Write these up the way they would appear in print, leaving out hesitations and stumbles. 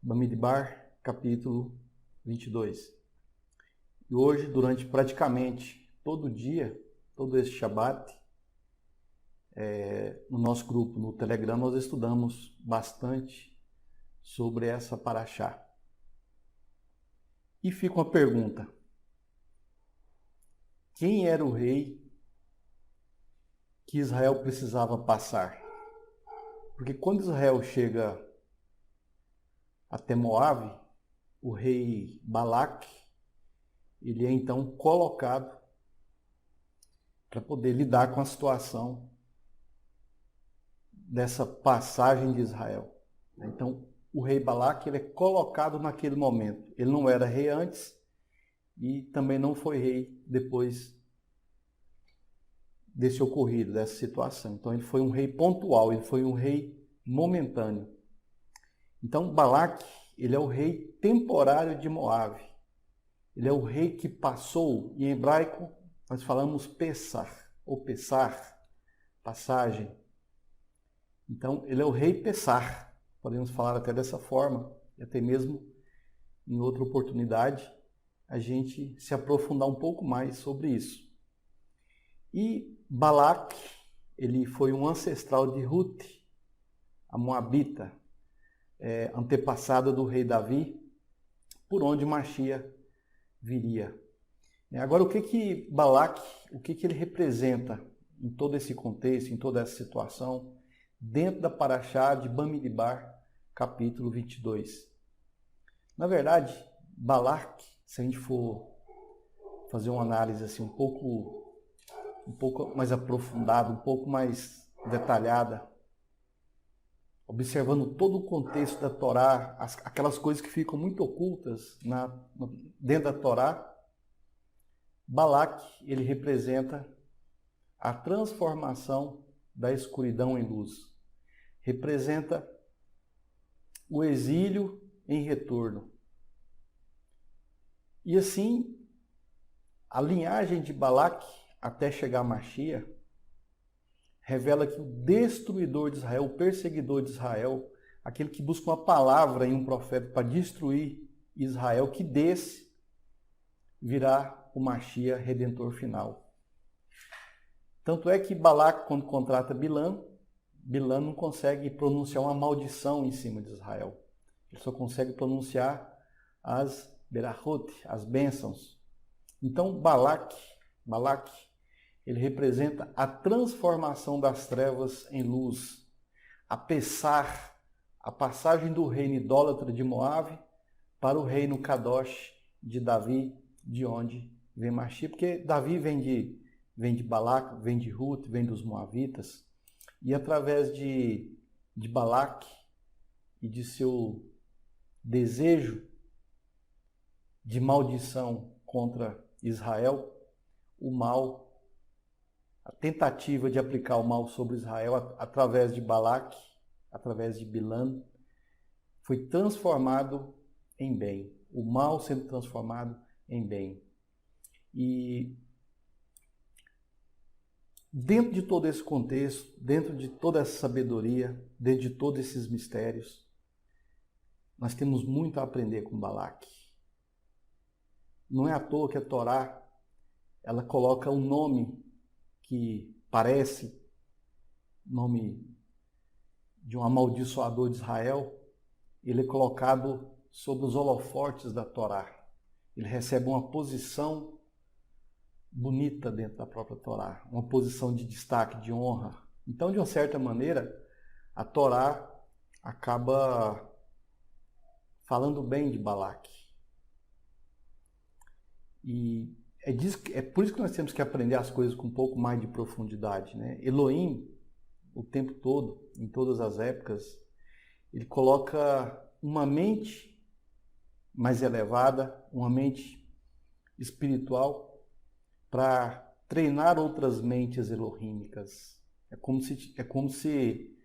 Bamidbar, capítulo 22. E hoje, durante praticamente todo dia, todo esse Shabat, no nosso grupo, no Telegram, nós estudamos bastante sobre essa paraxá. E fica uma pergunta: quem era o rei que Israel precisava passar? Porque quando Israel chega até Moabe, o rei Balaque, ele é então colocado para poder lidar com a situação dessa passagem de Israel. Então, o rei Balaque, ele é colocado naquele momento. Ele não era rei antes e também não foi rei depois desse ocorrido, dessa situação. Então, ele foi um rei pontual, ele foi um rei momentâneo. Então, Balaque, ele é o rei temporário de Moabe. Ele é o rei que passou, em hebraico nós falamos Pessar, ou Pessar, passagem. Então, ele é o rei Pessar, podemos falar até dessa forma, e até mesmo em outra oportunidade a gente se aprofundar um pouco mais sobre isso. E Balaque, ele foi um ancestral de Ruth, a Moabita, antepassada do rei Davi, por onde Machia viria. Agora, o que Balaque, o que ele representa em todo esse contexto, em toda essa situação, dentro da paraxá de Bamidbar, capítulo 22? Na verdade, Balaque, se a gente for fazer uma análise assim, um pouco mais aprofundada, um pouco mais detalhada, observando todo o contexto da Torá, aquelas coisas que ficam muito ocultas dentro da Torá, Balaque, ele representa a transformação da escuridão em luz. Representa o exílio em retorno. E assim, a linhagem de Balaque até chegar a Machia revela que o destruidor de Israel, o perseguidor de Israel, aquele que busca uma palavra em um profeta para destruir Israel, que desse virá o Machia redentor final. Tanto é que Balaque, quando contrata Bilã não consegue pronunciar uma maldição em cima de Israel. Ele só consegue pronunciar as berachot, as bênçãos. Então Balaque, ele representa a transformação das trevas em luz, a passagem do reino idólatra de Moabe para o reino Kadosh de Davi, de onde vem Machia, porque Davi vem de Balaque, vem de Ruth, vem dos Moavitas, e através de Balaque e de seu desejo de maldição contra Israel, o mal, a tentativa de aplicar o mal sobre Israel através de Balaque, através de Bilã, foi transformado em bem. O mal sendo transformado em bem. E dentro de todo esse contexto, dentro de toda essa sabedoria, dentro de todos esses mistérios, nós temos muito a aprender com Balaque. Não é à toa que a Torá, ela coloca um nome que parece nome de um amaldiçoador de Israel, ele é colocado sob os holofotes da Torá. Ele recebe uma posição bonita dentro da própria Torá, uma posição de destaque, de honra. Então, de uma certa maneira, a Torá acaba falando bem de Balaque. E é por isso que nós temos que aprender as coisas com um pouco mais de profundidade, né? Elohim, o tempo todo, em todas as épocas, ele coloca uma mente mais elevada, uma mente espiritual, para treinar outras mentes elohímicas. É como se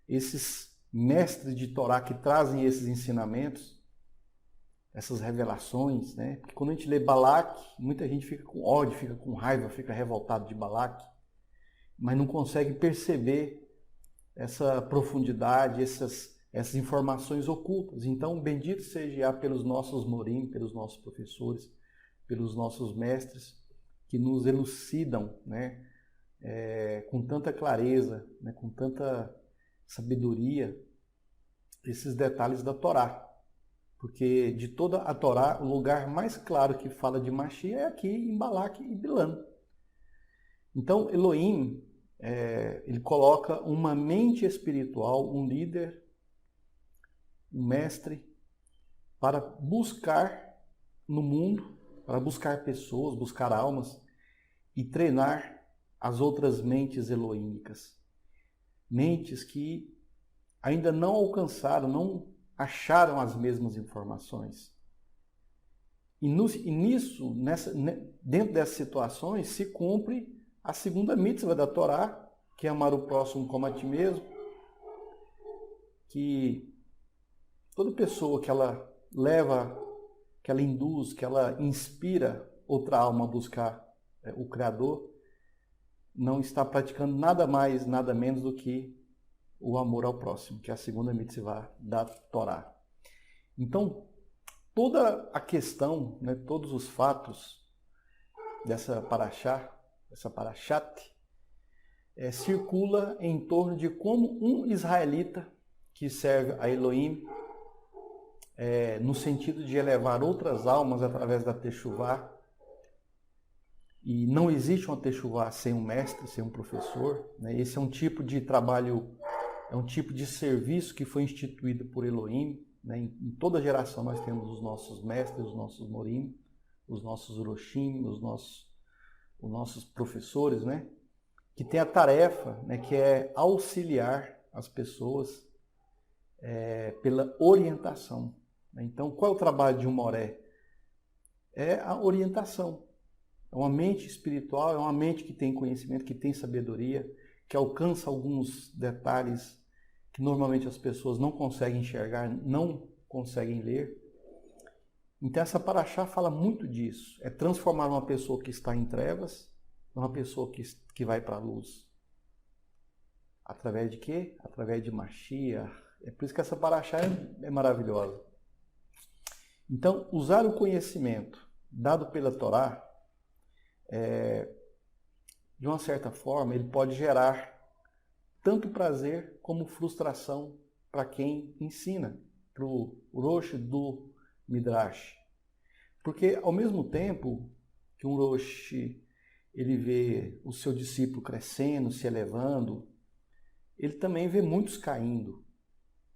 esses mestres de Torá que trazem esses ensinamentos, essas revelações, né? Porque quando a gente lê Balaque, muita gente fica com ódio, fica com raiva, fica revoltado de Balaque, mas não consegue perceber essa profundidade, essas informações ocultas. Então, bendito seja pelos nossos morim, pelos nossos professores, pelos nossos mestres, que nos elucidam, né, com tanta clareza, né, com tanta sabedoria, esses detalhes da Torá. Porque de toda a Torá, o lugar mais claro que fala de Mashiach é aqui em Balaque e Bilam. Então, Elohim, ele coloca uma mente espiritual, um líder, um mestre, para buscar no mundo, para buscar pessoas, buscar almas e treinar as outras mentes elohímicas. Mentes que ainda não alcançaram, não acharam as mesmas informações. E nisso, dentro dessas situações, se cumpre a segunda mitzvah da Torá, que é amar o próximo como a ti mesmo, que toda pessoa que ela leva, que ela induz, que ela inspira outra alma a buscar o Criador, não está praticando nada mais, nada menos do que o amor ao próximo, que é a segunda mitzvah da Torá. Então, toda a questão, né, todos os fatos dessa parashá, essa parashat, circula em torno de como um israelita que serve a Elohim, no sentido de elevar outras almas através da Teshuvá, e não existe uma Teshuvá sem um mestre, sem um professor, né? Esse é um tipo de trabalho, é um tipo de serviço que foi instituído por Elohim, né? Em toda geração nós temos os nossos mestres, os nossos morim, os nossos uroshim, os nossos professores, né? Que tem a tarefa, né, que é auxiliar as pessoas pela orientação. Então, qual é o trabalho de um moré? É a orientação. É uma mente espiritual, é uma mente que tem conhecimento, que tem sabedoria, que alcança alguns detalhes que normalmente as pessoas não conseguem enxergar, não conseguem ler. Então essa paraxá fala muito disso. É transformar uma pessoa que está em trevas numa pessoa que vai para a luz. Através de quê? Através de Mashiach. É por isso que essa paraxá é maravilhosa. Então, usar o conhecimento dado pela Torá, de uma certa forma, ele pode gerar tanto prazer como frustração para quem ensina, para o Rosh do Midrash. Porque ao mesmo tempo que um Rosh ele vê o seu discípulo crescendo, se elevando, ele também vê muitos caindo,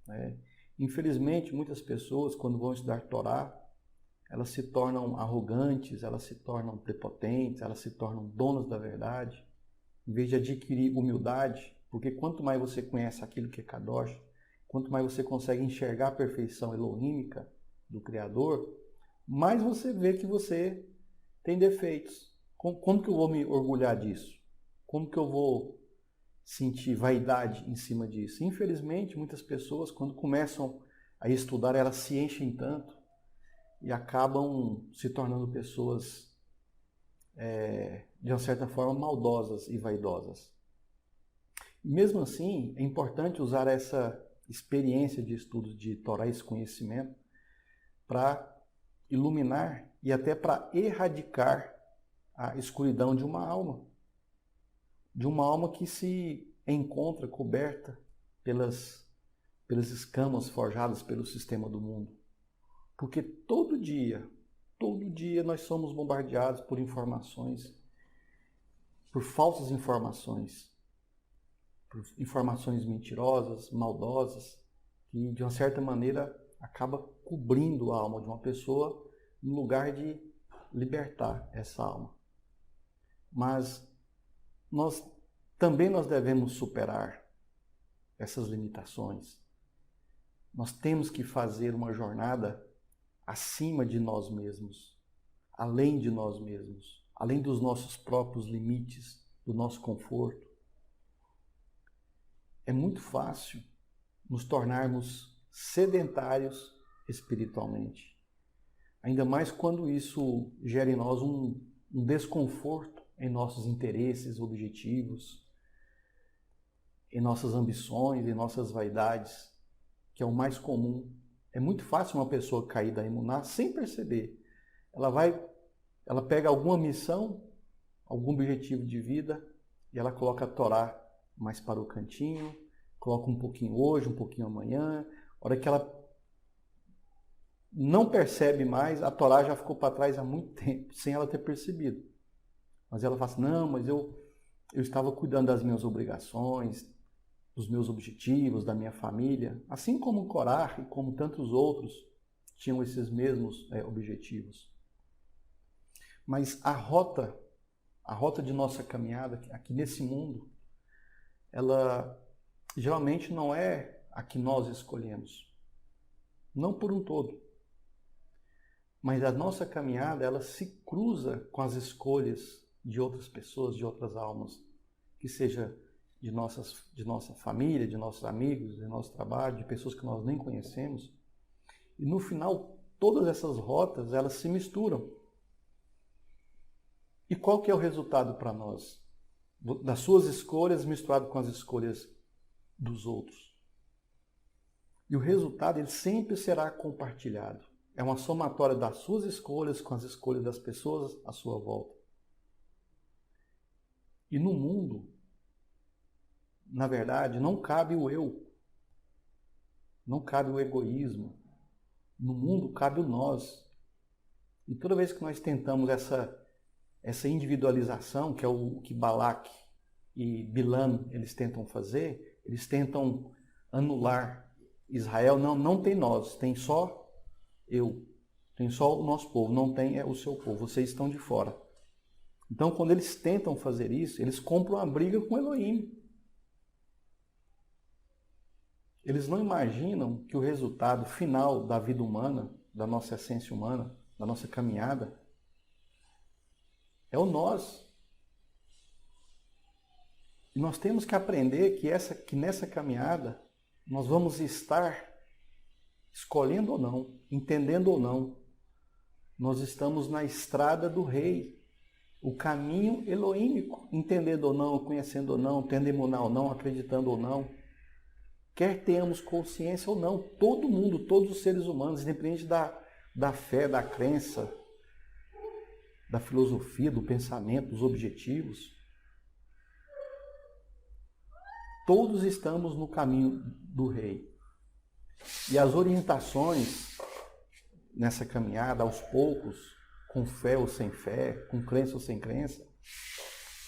né? Infelizmente, muitas pessoas, quando vão estudar Torá, elas se tornam arrogantes, elas se tornam prepotentes, elas se tornam donas da verdade, em vez de adquirir humildade, porque quanto mais você conhece aquilo que é Kadosh, quanto mais você consegue enxergar a perfeição elohímica do Criador, mais você vê que você tem defeitos. Como que eu vou me orgulhar disso? Como que eu vou sentir vaidade em cima disso? Infelizmente, muitas pessoas, quando começam a estudar, elas se enchem tanto e acabam se tornando pessoas, de uma certa forma, maldosas e vaidosas. Mesmo assim, é importante usar essa experiência de estudo de Torá, esse conhecimento, para iluminar e até para erradicar a escuridão de uma alma que se encontra coberta pelas escamas forjadas pelo sistema do mundo. Porque todo dia nós somos bombardeados por informações, por falsas informações, por informações mentirosas, maldosas, que de uma certa maneira acaba cobrindo a alma de uma pessoa no lugar de libertar essa alma. Mas nós devemos superar essas limitações. Nós temos que fazer uma jornada acima de nós mesmos, além de nós mesmos, além dos nossos próprios limites, do nosso conforto. É muito fácil nos tornarmos sedentários espiritualmente. Ainda mais quando isso gera em nós um desconforto em nossos interesses, objetivos, em nossas ambições, em nossas vaidades, que é o mais comum. É muito fácil uma pessoa cair da emuná sem perceber. Ela pega alguma missão, algum objetivo de vida e ela coloca a Torá mais para o cantinho, coloca um pouquinho hoje, um pouquinho amanhã. A hora que ela não percebe mais, a Torá já ficou para trás há muito tempo, sem ela ter percebido. Mas ela fala assim, não, mas eu estava cuidando das minhas obrigações, dos meus objetivos, da minha família, assim como o Corá e como tantos outros tinham esses mesmos objetivos. Mas a rota de nossa caminhada aqui nesse mundo, ela geralmente não é a que nós escolhemos. Não por um todo. Mas a nossa caminhada, ela se cruza com as escolhas de outras pessoas, de outras almas, que seja de nossa família, de nossos amigos, de nosso trabalho, de pessoas que nós nem conhecemos. E no final, todas essas rotas, elas se misturam. E qual que é o resultado para nós? Das suas escolhas misturado com as escolhas dos outros. E o resultado, ele sempre será compartilhado. É uma somatória das suas escolhas com as escolhas das pessoas à sua volta. E no mundo, na verdade, não cabe o eu. Não cabe o egoísmo. No mundo cabe o nós. E toda vez que nós tentamos essa individualização, que é o que Balac e Bilam eles tentam fazer, eles tentam anular Israel. Não tem nós, tem só eu. Tem só o nosso povo, não tem o seu povo. Vocês estão de fora. Então, quando eles tentam fazer isso, eles compram uma briga com Elohim. Eles não imaginam que o resultado final da vida humana, da nossa essência humana, da nossa caminhada, é o nós. E nós temos que aprender que nessa caminhada nós vamos estar escolhendo ou não, entendendo ou não. Nós estamos na estrada do rei, o caminho elohímico, entendendo ou não, conhecendo ou não, tendo emuná ou não, acreditando ou não. Quer tenhamos consciência ou não, todo mundo, todos os seres humanos, independente da fé, da crença, da filosofia, do pensamento, dos objetivos, todos estamos no caminho do rei. E as orientações nessa caminhada, aos poucos, com fé ou sem fé, com crença ou sem crença,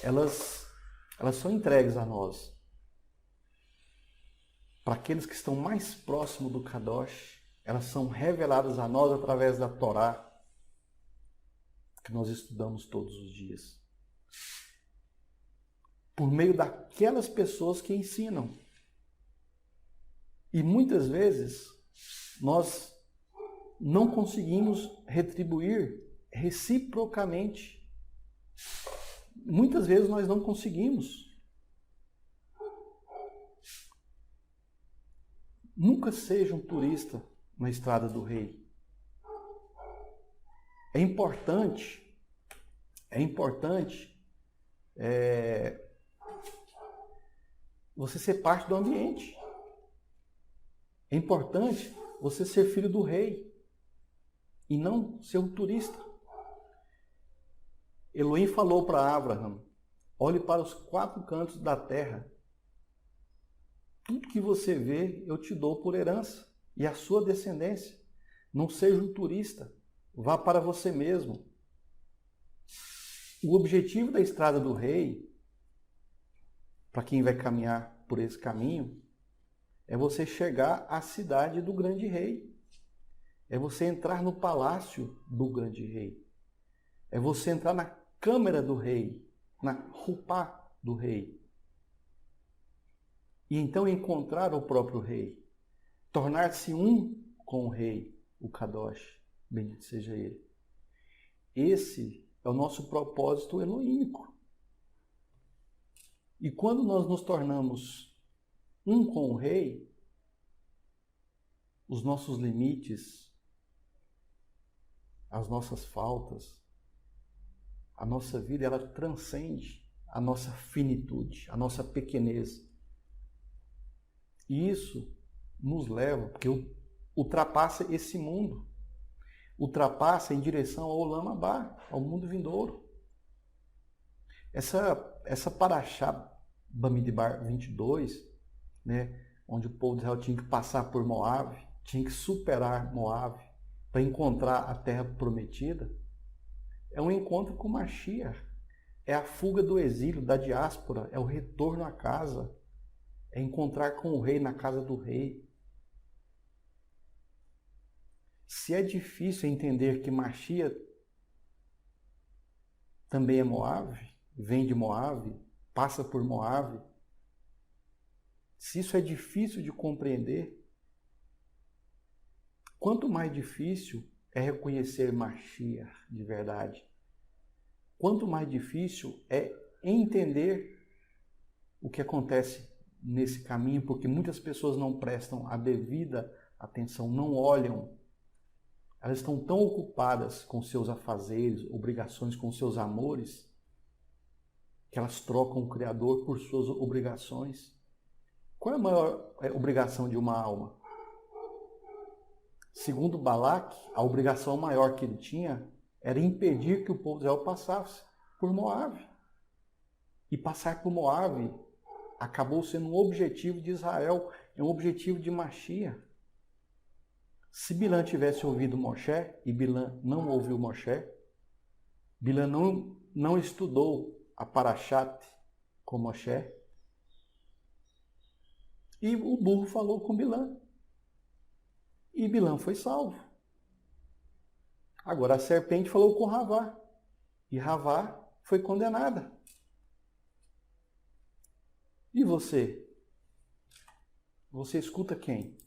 elas são entregues a nós. Para aqueles que estão mais próximos do Kadosh, elas são reveladas a nós através da Torá, que nós estudamos todos os dias. Por meio daquelas pessoas que ensinam. E muitas vezes nós não conseguimos retribuir reciprocamente. Muitas vezes nós não conseguimos. Nunca seja um turista na estrada do rei. É importante você ser parte do ambiente. É importante você ser filho do rei e não ser um turista. Elohim falou para Abraham, olhe para os 4 cantos da terra. Tudo que você vê, eu te dou por herança e a sua descendência. Não seja um turista, vá para você mesmo. O objetivo da estrada do rei, para quem vai caminhar por esse caminho, é você chegar à cidade do grande rei. É você entrar no palácio do grande rei. É você entrar na câmara do rei, na rupá do rei. E então encontrar o próprio rei. Tornar-se um com o rei, o Kadosh, bendito seja ele. Esse é o nosso propósito elohímico. E quando nós nos tornamos um com o rei, os nossos limites, as nossas faltas, a nossa vida, ela transcende a nossa finitude, a nossa pequenez. E isso nos leva, porque ultrapassa esse mundo, ultrapassa em direção ao Olam Abá, ao mundo vindouro. Essa Parashá Bamidbar 22, né, onde o povo de Israel tinha que passar por Moabe, tinha que superar Moabe para encontrar a terra prometida, é um encontro com Mashiach, é a fuga do exílio, da diáspora, é o retorno à casa, é encontrar com o rei na casa do rei. Se é difícil entender que Mashiach também é Moabe, vem de Moabe, passa por Moabe, se isso é difícil de compreender, quanto mais difícil é reconhecer Mashiach de verdade. Quanto mais difícil é entender o que acontece nesse caminho, porque muitas pessoas não prestam a devida atenção, não olham. Elas estão tão ocupadas com seus afazeres, obrigações, com seus amores, que elas trocam o Criador por suas obrigações. Qual é a maior obrigação de uma alma? Segundo Balaque, a obrigação maior que ele tinha era impedir que o povo de Israel passasse por Moabe. E passar por Moabe acabou sendo um objetivo de Israel, é um objetivo de Mashiach. Se Bilã tivesse ouvido Moshe, e Bilã não ouviu Moshe, Bilã não estudou a Parashat com Moshe, e o burro falou com Bilã. E Bilã foi salvo. Agora a serpente falou com Ravá. E Ravá foi condenada. E você? Você escuta quem?